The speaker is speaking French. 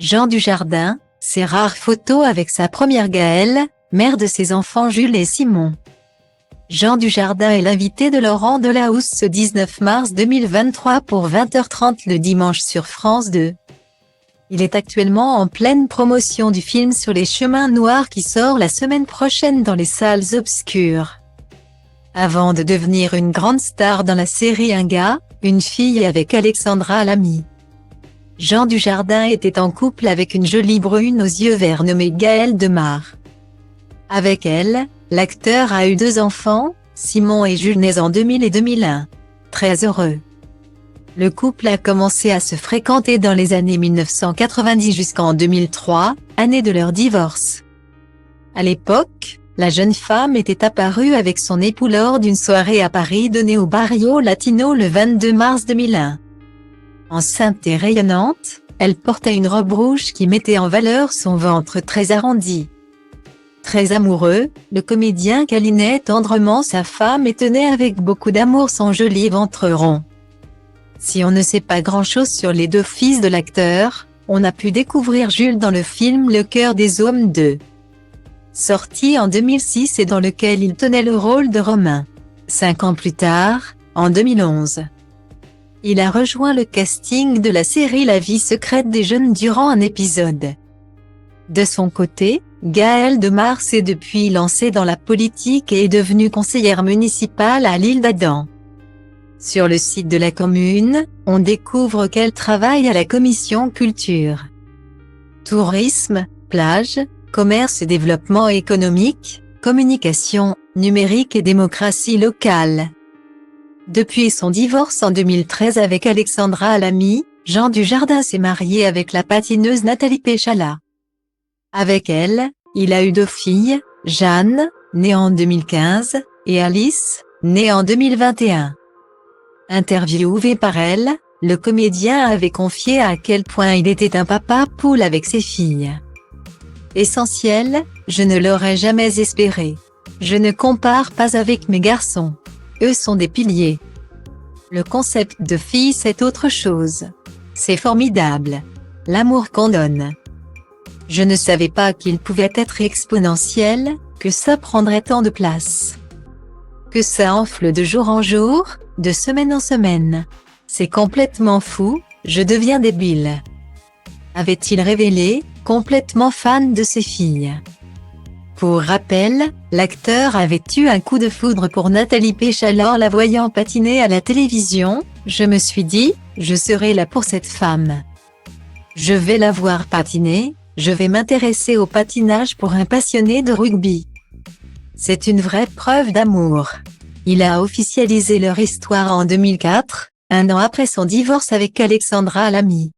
Jean Dujardin, ses rares photos avec sa première Gaëlle, mère de ses enfants Jules et Simon. Jean Dujardin est l'invité de Laurent Delahousse ce 19 mars 2023 pour 20h30 le dimanche sur France 2. Il est actuellement en pleine promotion du film sur les chemins noirs qui sort la semaine prochaine dans les salles obscures. Avant de devenir une grande star dans la série Un gars, une fille avec Alexandra Lamy, Jean Dujardin était en couple avec une jolie brune aux yeux verts nommée Gaëlle Demare. Avec elle, l'acteur a eu 2 enfants, Simon et Jules nés en 2000 et 2001. Très heureux. Le couple a commencé à se fréquenter dans les années 1990 jusqu'en 2003, année de leur divorce. À l'époque, la jeune femme était apparue avec son époux lors d'une soirée à Paris donnée au Barrio Latino le 22 mars 2001. Enceinte et rayonnante, elle portait une robe rouge qui mettait en valeur son ventre très arrondi. Très amoureux, le comédien câlinait tendrement sa femme et tenait avec beaucoup d'amour son joli ventre rond. Si on ne sait pas grand-chose sur les 2 fils de l'acteur, on a pu découvrir Jules dans le film Le cœur des hommes 2. Sorti en 2006 et dans lequel il tenait le rôle de Romain. 5 ans plus tard, en 2011. Il a rejoint le casting de la série La vie secrète des jeunes durant un épisode. De son côté, Gaëlle Demare s'est depuis lancée dans la politique et est devenue conseillère municipale à l'Île d'Adam. Sur le site de la commune, on découvre qu'elle travaille à la commission culture, tourisme, plage, commerce et développement économique, communication, numérique et démocratie locale. Depuis son divorce en 2013 avec Alexandra Lamy, Jean Dujardin s'est marié avec la patineuse Nathalie Péchala. Avec elle, il a eu 2 filles, Jeanne, née en 2015, et Alice, née en 2021. Interviewé par elle, le comédien avait confié à quel point il était un papa poule avec ses filles. Essentiel, je ne l'aurais jamais espéré. Je ne compare pas avec mes garçons. Eux sont des piliers. Le concept de fille c'est autre chose. C'est formidable. L'amour qu'on donne. Je ne savais pas qu'il pouvait être exponentiel, que ça prendrait tant de place. Que ça enfle de jour en jour, de semaine en semaine. C'est complètement fou, je deviens débile. Avait-il révélé, complètement fan de ses filles. Pour rappel, l'acteur avait eu un coup de foudre pour Nathalie Péchala en la voyant patiner à la télévision. Je me suis dit, je serai là pour cette femme. Je vais la voir patiner, je vais m'intéresser au patinage pour un passionné de rugby. C'est une vraie preuve d'amour. Il a officialisé leur histoire en 2004, 1 an après son divorce avec Alexandra Lamy.